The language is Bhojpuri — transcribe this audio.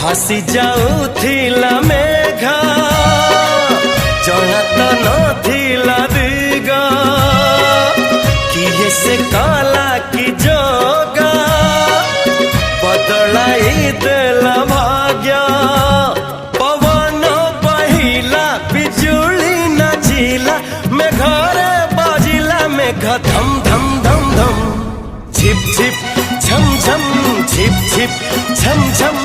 आसी जाऊथिला मेघ जଣା तो नथिला दिग किए से काला की जोगा बदलाई देला भाग्य पवन बहिला बिजुली नाचिला मेघरे बाजिला मेघ धम धम धम धम झिप झिप झम झम झिप झिप झम झम